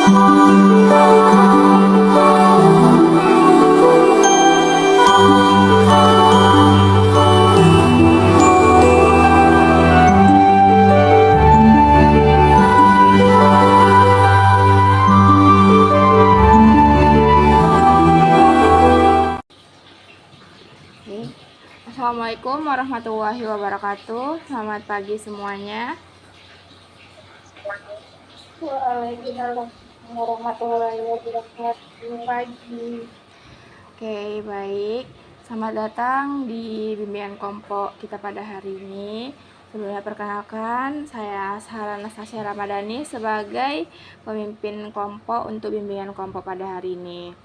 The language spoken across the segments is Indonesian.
Assalamualaikum warahmatullahi wabarakatuh. Selamat pagi semuanya. Waalaikumsalam warahmatullahi wabarakatuh. Pagi. Oke, baik. Selamat datang di bimbingan kelompok kita pada hari ini. Sebelumnya perkenalkan, saya Sarah Anastasia Ramadhani sebagai pemimpin kelompok untuk bimbingan kelompok pada hari ini.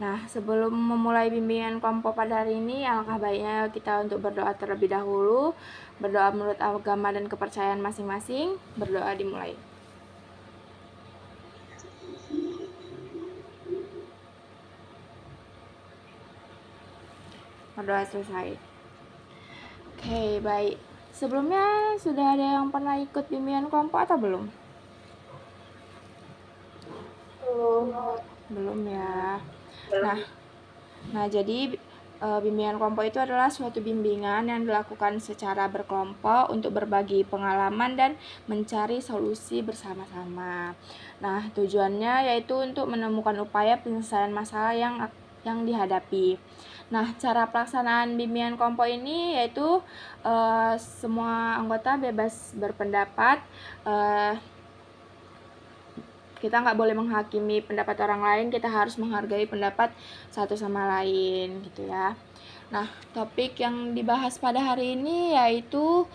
Nah, sebelum memulai bimbingan kelompok pada hari ini, alangkah baiknya kita untuk berdoa terlebih dahulu. Berdoa menurut agama dan kepercayaan masing-masing. Berdoa dimulai. Berdoa selesai. Oke, baik. Sebelumnya sudah ada yang pernah ikut bimbingan kelompok atau belum? Belum ya. Nah, jadi bimbingan kelompok itu adalah suatu bimbingan yang dilakukan secara berkelompok untuk berbagi pengalaman dan mencari solusi bersama-sama. Nah, tujuannya yaitu untuk menemukan upaya penyelesaian masalah yang dihadapi. Nah, cara pelaksanaan bimbingan kelompok ini yaitu semua anggota bebas berpendapat. Kita nggak boleh menghakimi pendapat orang lain, kita harus menghargai pendapat satu sama lain gitu ya. Nah, topik yang dibahas pada hari ini yaitu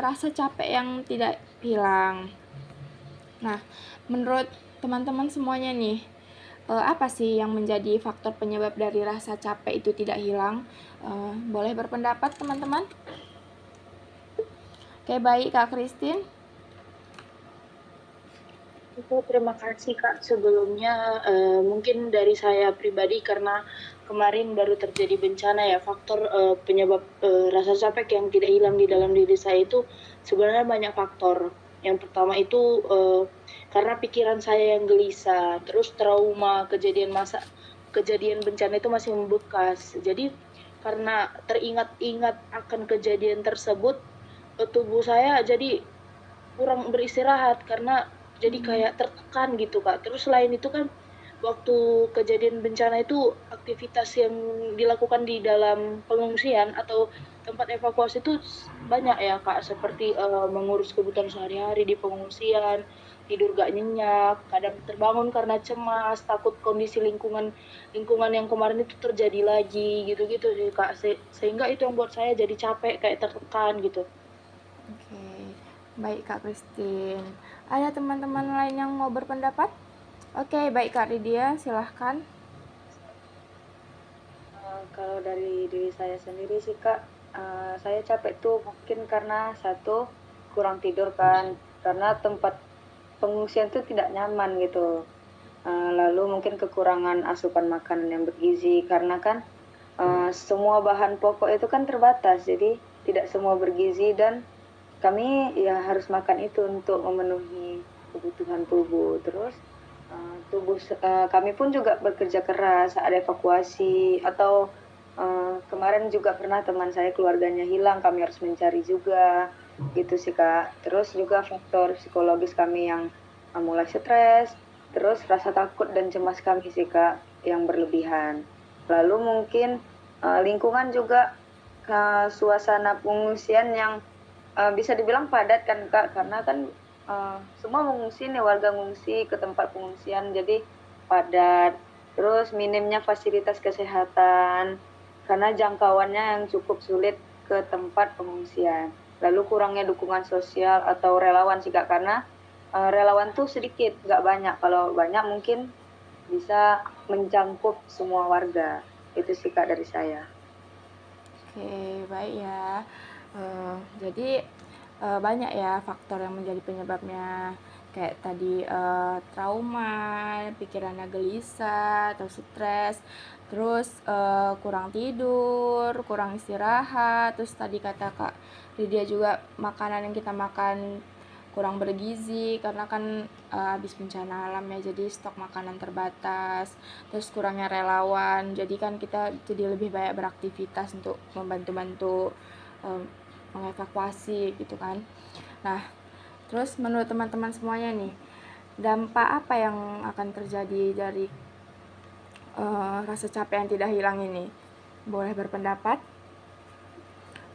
rasa capek yang tidak hilang. Nah, menurut teman-teman semuanya nih, apa sih yang menjadi faktor penyebab dari rasa capek itu tidak hilang? Boleh berpendapat teman-teman? Oke, baik Kak Christine. Terima kasih Kak. Sebelumnya mungkin dari saya pribadi karena kemarin baru terjadi bencana ya, faktor penyebab rasa capek yang tidak hilang di dalam diri saya itu sebenarnya banyak faktor. Yang pertama itu karena pikiran saya yang gelisah, terus trauma kejadian bencana itu masih membekas. Jadi karena teringat-ingat akan kejadian tersebut, tubuh saya jadi kurang beristirahat karena jadi kayak tertekan gitu Kak. Terus selain itu kan waktu kejadian bencana itu aktivitas yang dilakukan di dalam pengungsian atau tempat evakuasi itu banyak ya Kak, seperti mengurus kebutuhan sehari-hari di pengungsian, tidur gak nyenyak, kadang terbangun karena cemas, takut kondisi lingkungan yang kemarin itu terjadi lagi gitu-gitu sih Kak. Sehingga itu yang buat saya jadi capek, kayak tertekan gitu. Oke, baik Kak Christine. Ada teman-teman lain yang mau berpendapat? Oke, baik Kak Lydia, silahkan. Kalau dari diri saya sendiri sih Kak, saya capek tuh mungkin karena satu, kurang tidur kan, karena tempat pengungsian tuh tidak nyaman gitu. Lalu mungkin kekurangan asupan makanan yang bergizi karena kan semua bahan pokok itu kan terbatas, jadi tidak semua bergizi dan kami ya harus makan itu untuk memenuhi kebutuhan tubuh. Terus kami pun juga bekerja keras saat evakuasi atau kemarin juga pernah teman saya keluarganya hilang, kami harus mencari juga gitu sih Kak. Terus juga faktor psikologis kami yang mulai stres, terus rasa takut dan cemas kami sih Kak yang berlebihan. Lalu mungkin lingkungan juga suasana pengungsian yang bisa dibilang padat kan Kak, karena kan semua mengungsi nih, warga mengungsi ke tempat pengungsian jadi padat. Terus minimnya fasilitas kesehatan karena jangkauannya yang cukup sulit ke tempat pengungsian. Lalu kurangnya dukungan sosial atau relawan sih Kak, karena relawan tuh sedikit, nggak banyak. Kalau banyak mungkin bisa mencakup semua warga. Itu sih Kak dari saya. Oke, baik ya. Jadi banyak ya faktor yang menjadi penyebabnya, kayak tadi trauma, pikirannya gelisah atau stres, terus kurang tidur, kurang istirahat, terus tadi kata Kak Lydia juga makanan yang kita makan kurang bergizi karena kan habis bencana alam ya, jadi stok makanan terbatas, terus kurangnya relawan, jadi kan kita jadi lebih banyak beraktivitas untuk membantu-bantu mengevakuasi gitu kan. Nah, terus menurut teman-teman semuanya nih, dampak apa yang akan terjadi dari rasa capek yang tidak hilang ini? Boleh berpendapat?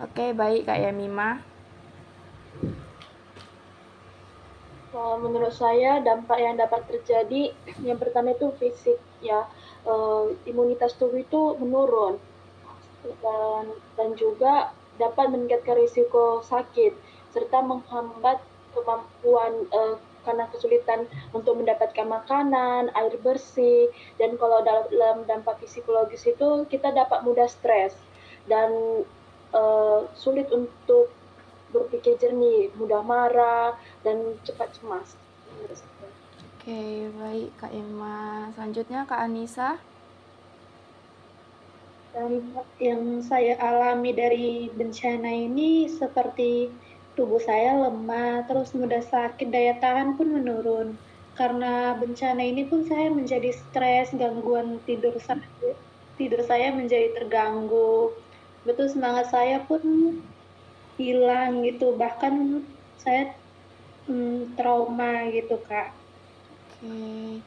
Oke, baik Kak Yemima. Menurut saya dampak yang dapat terjadi yang pertama itu fisik ya. Imunitas tubuh itu menurun dan juga dapat meningkatkan risiko sakit serta menghambat kemampuan karena kesulitan untuk mendapatkan makanan, air bersih, dan kalau dalam dampak psikologis itu kita dapat mudah stres dan sulit untuk berpikir jernih, mudah marah, dan cepat cemas. Oke, baik Kak Emma. Selanjutnya Kak Anissa. Dampak yang saya alami dari bencana ini seperti tubuh saya lemah, terus mudah sakit, daya tahan pun menurun. Karena bencana ini pun saya menjadi stres, gangguan tidur saya menjadi terganggu. Betul semangat saya pun hilang gitu, bahkan saya trauma gitu Kak. Oke,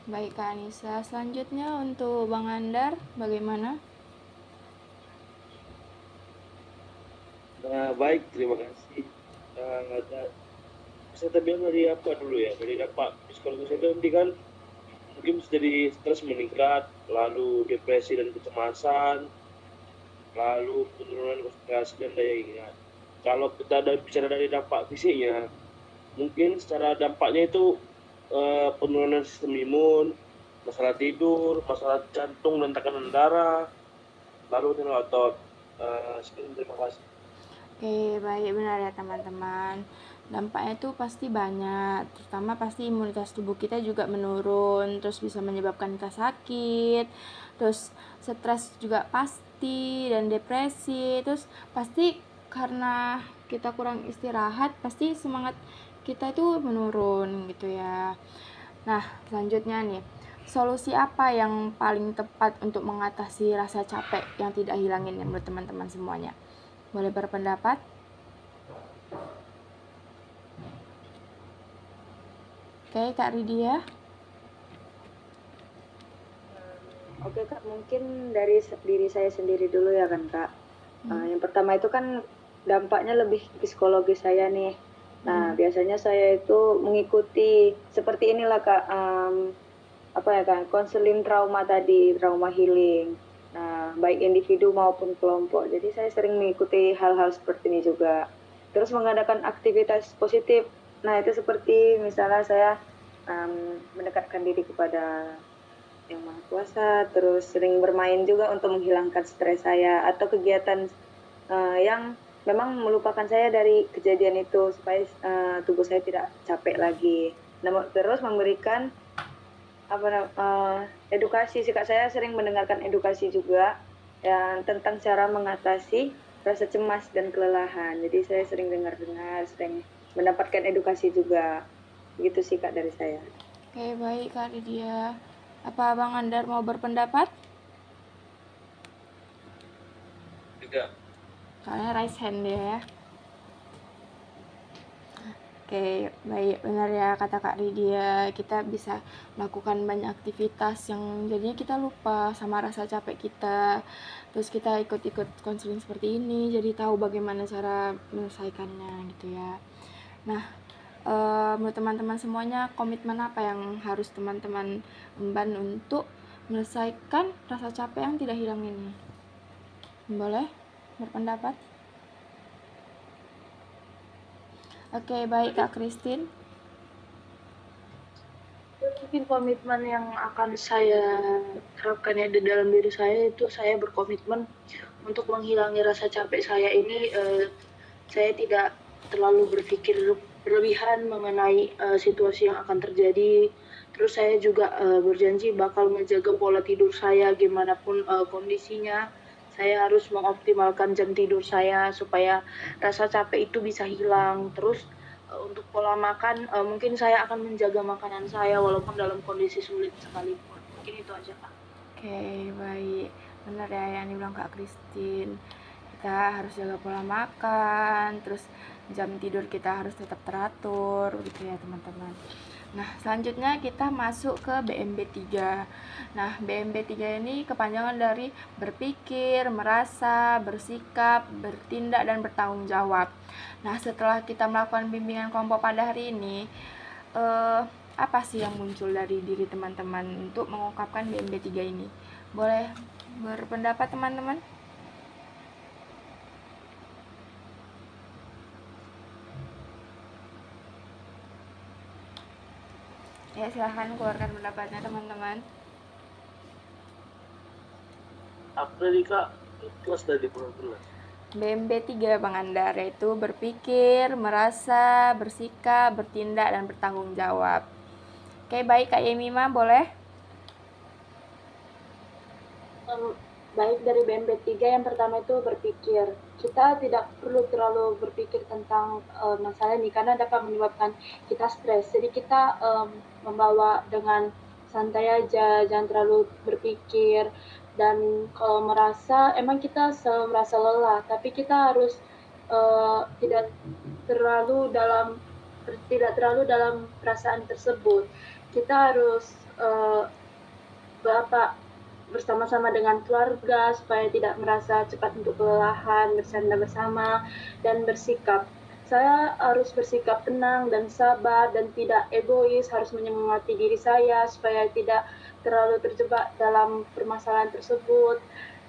baik Kak Anissa. Selanjutnya untuk Bang Andar, bagaimana? Baik, terima kasih. Saya bilang dari apa dulu ya, dari dampak psikologis itu nanti kan mungkin bisa jadi stres meningkat, lalu depresi dan kecemasan, lalu penurunan konsentrasi dan daya ingat. Kalau kita bicara dari dampak fisiknya, mungkin secara dampaknya itu penurunan sistem imun, masalah tidur, masalah jantung dan tekanan darah, lalu dengan otot. Sekian, terima kasih. Oke, baik, benar ya teman-teman. Dampaknya itu pasti banyak, terutama pasti imunitas tubuh kita juga menurun, terus bisa menyebabkan kita sakit, terus stres juga pasti, dan depresi, terus pasti karena kita kurang istirahat, pasti semangat kita itu menurun gitu ya. Nah, selanjutnya nih, solusi apa yang paling tepat untuk mengatasi rasa capek yang tidak hilang ini menurut teman-teman semuanya? Boleh berpendapat? Oke, Kak Ridia. Oke Kak, mungkin dari diri saya sendiri dulu ya kan Kak. Yang pertama itu kan dampaknya lebih psikologis saya nih. Nah, biasanya saya itu mengikuti seperti inilah Kak, apa ya Kak, konseling trauma tadi, trauma healing. Nah, baik individu maupun kelompok. Jadi saya sering mengikuti hal-hal seperti ini juga. Terus mengadakan aktivitas positif. Nah, itu seperti misalnya saya mendekatkan diri kepada Yang Maha Kuasa, terus sering bermain juga untuk menghilangkan stres saya, atau kegiatan yang memang melupakan saya dari kejadian itu supaya tubuh saya tidak capek lagi. Namun terus memberikan edukasi sih Kak, saya sering mendengarkan edukasi juga yang tentang cara mengatasi rasa cemas dan kelelahan. Jadi saya sering dengar-dengar, sering mendapatkan edukasi juga. Begitu sih Kak dari saya. Oke, baik Kak Lydia. Apa Bang Andar mau berpendapat? Tidak. Soalnya raise hand dia ya. Oke, baik, benar ya kata Kak Lydia. Kita bisa melakukan banyak aktivitas yang jadinya kita lupa sama rasa capek kita. Terus kita ikut-ikut konseling seperti ini, jadi tahu bagaimana cara menyelesaikannya gitu ya. Nah, menurut teman-teman semuanya, komitmen apa yang harus teman-teman emban untuk menyelesaikan rasa capek yang tidak hilang ini? Boleh berpendapat? Oke, baik Kak Christine. Mungkin komitmen yang akan saya terapkan ya di dalam diri saya itu saya berkomitmen untuk menghilangi rasa capek saya ini. Saya tidak terlalu berpikir berlebihan mengenai situasi yang akan terjadi. Terus saya juga berjanji bakal menjaga pola tidur saya gimana pun kondisinya. Saya harus mengoptimalkan jam tidur saya supaya rasa capek itu bisa hilang. Terus untuk pola makan, mungkin saya akan menjaga makanan saya walaupun dalam kondisi sulit sekalipun. Mungkin itu aja, Kak. Oke, baik. Benar ya yang dibilang Kak Christine. Kita harus jaga pola makan, terus jam tidur kita harus tetap teratur gitu ya teman-teman. Nah, selanjutnya kita masuk ke BMB 3. Nah, BMB 3 ini kepanjangan dari berpikir, merasa, bersikap, bertindak, dan bertanggung jawab. Nah, setelah kita melakukan bimbingan kelompok pada hari ini, apa sih yang muncul dari diri teman-teman untuk mengungkapkan BMB 3 ini? Boleh berpendapat teman-teman? Ya, silahkan keluarkan pendapatnya teman-teman. Apa tadi Kak? Kelas tadi belum jelas. BMB 3 Bang Andar, yaitu berpikir, merasa, bersikap, bertindak, dan bertanggung jawab. Oke, baik Kak Yemima, boleh? Baik, dari BMP 3 yang pertama itu berpikir. Kita tidak perlu terlalu berpikir tentang masalah ini karena dapat menyebabkan kita stres. Jadi kita membawa dengan santai aja, jangan terlalu berpikir. Dan kalau merasa, emang kita selalu merasa lelah, tapi kita harus tidak terlalu dalam perasaan tersebut. Kita harus bersama-sama dengan keluarga supaya tidak merasa cepat untuk kelelahan, bersanda bersama, dan bersikap. Saya harus bersikap tenang dan sabar dan tidak egois, harus menyemangati diri saya supaya tidak terlalu terjebak dalam permasalahan tersebut,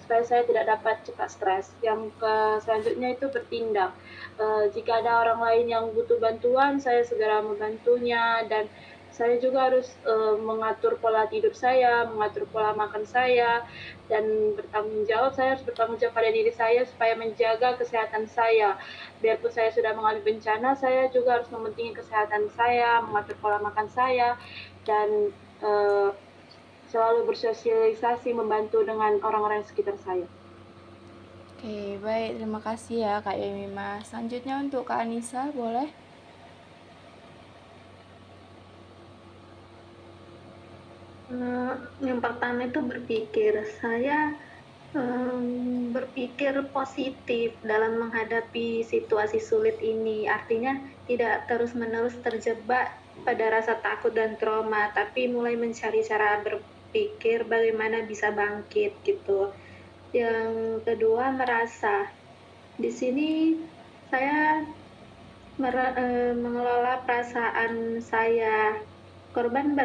supaya saya tidak dapat cepat stres. Yang selanjutnya itu bertindak. Jika ada orang lain yang butuh bantuan, saya segera membantunya, dan saya juga harus mengatur pola tidur saya, mengatur pola makan saya, dan bertanggung jawab. Saya harus bertanggung jawab pada diri saya supaya menjaga kesehatan saya. Biarpun saya sudah mengalami bencana, saya juga harus mementingkan kesehatan saya, mengatur pola makan saya, dan selalu bersosialisasi, membantu dengan orang-orang sekitar saya. Oke, baik. Terima kasih ya Kak Yemima. Selanjutnya untuk Kak Anissa, boleh? Yang pertama itu berpikir. Saya berpikir positif dalam menghadapi situasi sulit ini. Artinya tidak terus-menerus terjebak pada rasa takut dan trauma, tapi mulai mencari cara berpikir bagaimana bisa bangkit gitu. Yang kedua, merasa. Di sini saya mengelola perasaan saya. Korban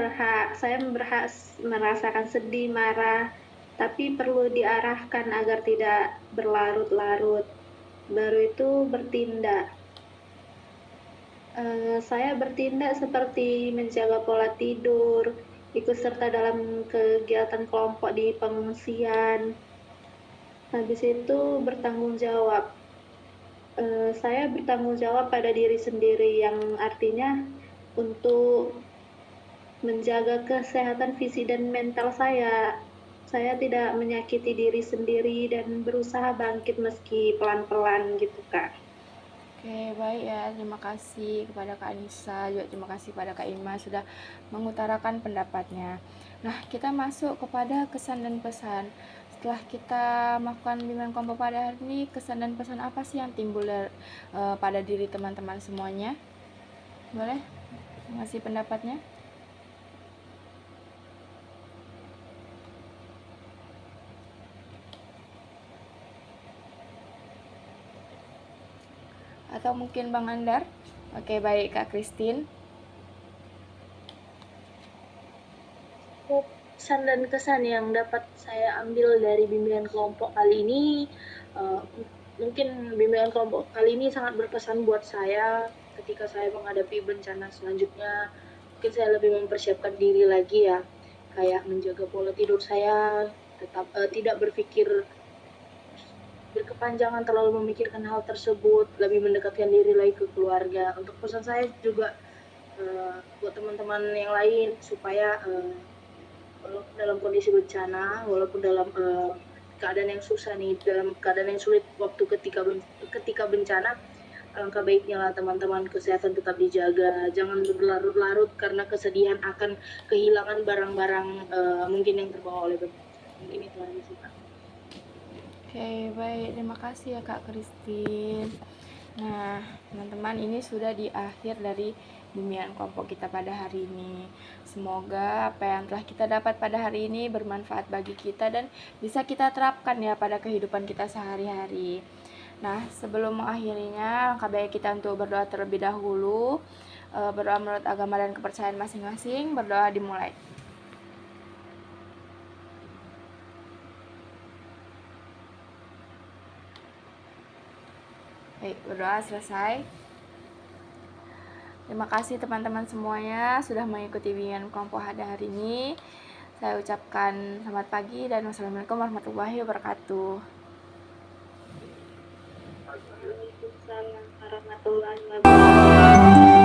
saya berhak merasakan sedih, marah, tapi perlu diarahkan agar tidak berlarut-larut. Baru itu bertindak. Saya bertindak seperti menjaga pola tidur, ikut serta dalam kegiatan kelompok di pengungsian. Habis itu bertanggung jawab. Saya bertanggung jawab pada diri sendiri, yang artinya untuk menjaga kesehatan fisik dan mental saya. Saya tidak menyakiti diri sendiri dan berusaha bangkit meski pelan-pelan gitu, Kak. Oke, baik ya. Terima kasih kepada Kak Anissa, juga terima kasih kepada Kak Ima sudah mengutarakan pendapatnya. Nah, kita masuk kepada kesan dan pesan. Setelah kita melakukan bimbingan kelompok pada hari ini, kesan dan pesan apa sih yang timbul pada diri teman-teman semuanya? Boleh ngasih pendapatnya? Atau mungkin Bang Andar? Oke, baik Kak Christine. Pesan dan kesan yang dapat saya ambil dari bimbingan kelompok kali ini, mungkin bimbingan kelompok kali ini sangat berkesan buat saya ketika saya menghadapi bencana selanjutnya. Mungkin saya lebih mempersiapkan diri lagi ya, kayak menjaga pola tidur saya, tetap tidak berpikir berkepanjangan terlalu memikirkan hal tersebut, lebih mendekatkan diri lagi ke keluarga. Untuk pesan saya juga buat teman-teman yang lain supaya walaupun dalam kondisi bencana, walaupun dalam keadaan yang susah nih, dalam keadaan yang sulit waktu ketika bencana, alangkah baiknya lah teman-teman kesehatan tetap dijaga, jangan berlarut-larut karena kesedihan akan kehilangan barang-barang mungkin yang terbawa oleh bencana. Mungkin itu aja sih Kak. Oke, baik. Terima kasih ya Kak Christine. Nah, teman-teman, ini sudah di akhir dari bimbingan kelompok kita pada hari ini. Semoga apa yang telah kita dapat pada hari ini bermanfaat bagi kita dan bisa kita terapkan ya pada kehidupan kita sehari-hari. Nah, sebelum mengakhirinya, langkah baik kita untuk berdoa terlebih dahulu. Berdoa menurut agama dan kepercayaan masing-masing. Berdoa dimulai. Baik, berdoa selesai. Terima kasih teman-teman semuanya sudah mengikuti bimbingan kelompok pada hari ini. Saya ucapkan selamat pagi dan wassalamualaikum warahmatullahi wabarakatuh. Waalaikumsalam warahmatullahi wabarakatuh.